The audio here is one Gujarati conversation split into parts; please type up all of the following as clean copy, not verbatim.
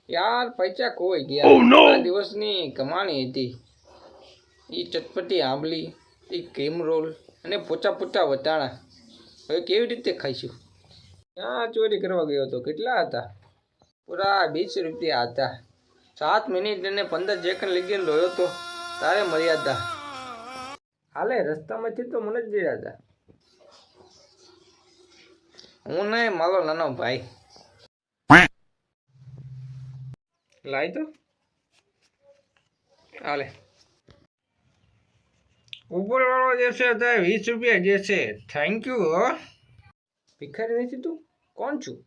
यार पैसा खोई गया। આ દિવસની કમાણી હતી એ ચટપટી આંબલી, એ ક્રીમ રોલ અને પોચા પોચા વટાણા હવે કેવી રીતે ખાઈશું? ક્યાં ચોરી કરવા ગયો હતો? કેટલા હતા? પૂરા 20 રૂપિયા હતા। 7 મિનિટ અને 15 સેકન્ડ લગીને લોયો તો તારે મર્યાદા હાલે રસ્તામાંથી તો મને જ ગયા હતા। હું નહીં, મારો નાનો ભાઈ લાય તો હાલે ઉપર વાળો જે છે તે 20 રૂપિયા જે છે। થેન્ક યુ હો। ભિખારી નથી તું? કોણ છું?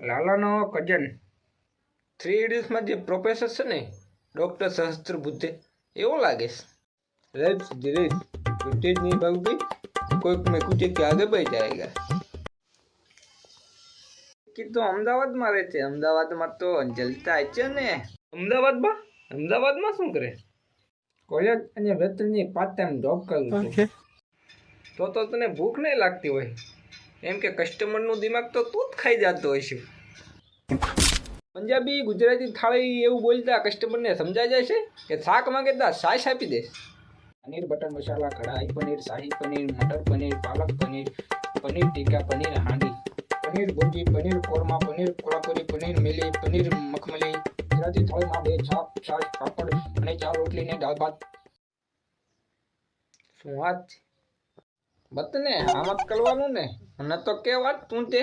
લાલાનો કજન। 3 ઇડિયટ્સમાં જે પ્રોફેસર છે ને, ડૉક્ટર સહસ્ત્રબુદ્ધે એવો લાગે છે। रेड धीरे तेज नहीं भागोगे कोई में कुछ के आगे बढ़ जाएगा। कि तो अहमदाबाद में रहते, अहमदाबाद में तो जलता है ने। अहमदाबाद में શું કરે? કોલેજ અને વેતનની પાર્ટ ટાઈમ જોબ કરું છું। તો તને ભૂખ નહીં લાગતી હોય એમ કે કસ્ટમરનું દિમાગ તો તું જ ખાઈ જતો હોય છે। પંજાબી ગુજરાતી થાળી એવું બોલતા કસ્ટમરને સમજાઈ જાય છે કે શાક માંગે તો છાશ આપી દે। पनीर बटर मसाला, कढ़ाई पनीर, शाही पनीर, मटर पनीर, पालक पनीर, पनीर टिक्का, पनीर हांडी, पनीर भुर्जी, पनीर कोरमा, पनीर कोल्हापुरी, पनीर मिली, पनीर मखमली। ગુજરાતી થાળીમાં 2 છાપ, છાશ, પાપડ અને 4 રોટલી ને દાળ ભાત। શું વાત બતને આમ જ કરવાનું ને? મને તો કે વાત તું તે?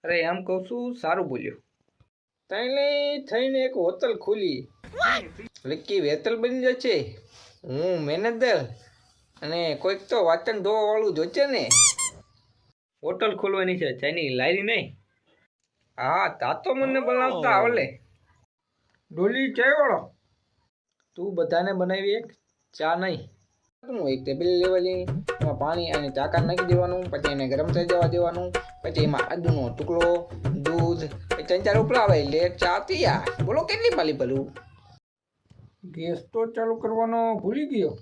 અરે એમ કહું છું, સારું બોલ્યો। થઈને એક હોટલ ખોલી, વિક્કી વેતલ બની જશે। હું મેનેજર અને કોઈક તો વાચન ધોવા વાળું જોશે ને। હોટલ ખોલવાની છે, ચાઈની લારી નહીં। હા તા તો મને બનાવતા આવડે। ડોલી ચાય વાળો તું બધાને બનાવી એક, ચા નહીં। હું એક ટેબલ લેવાની, એમાં પાણી અને ચાકા નાખી દેવાનું, પછી એને ગરમ થઈ જવા દેવાનું, પછી એમાં આદુનો ટુકડો, દૂધ, 3-4 ઉકળાવે એટલે ચા તૈયાર। બોલો કેટલી પાલી ભરું? ગેસ તો ચાલુ કરવાનો ભૂલી ગયો।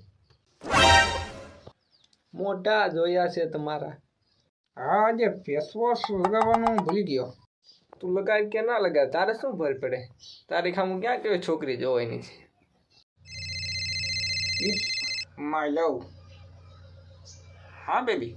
મોઢા જોયા છે તમારા। હા જે ફેસ વોશ લગાવવાનું ભૂલી ગયો। તું લગાવ કે ના લગાવ, તારે શું ભર પડે? તારી ખામું ક્યાં કેવી છોકરી જોવાની છે? માય લવ। હા બેબી।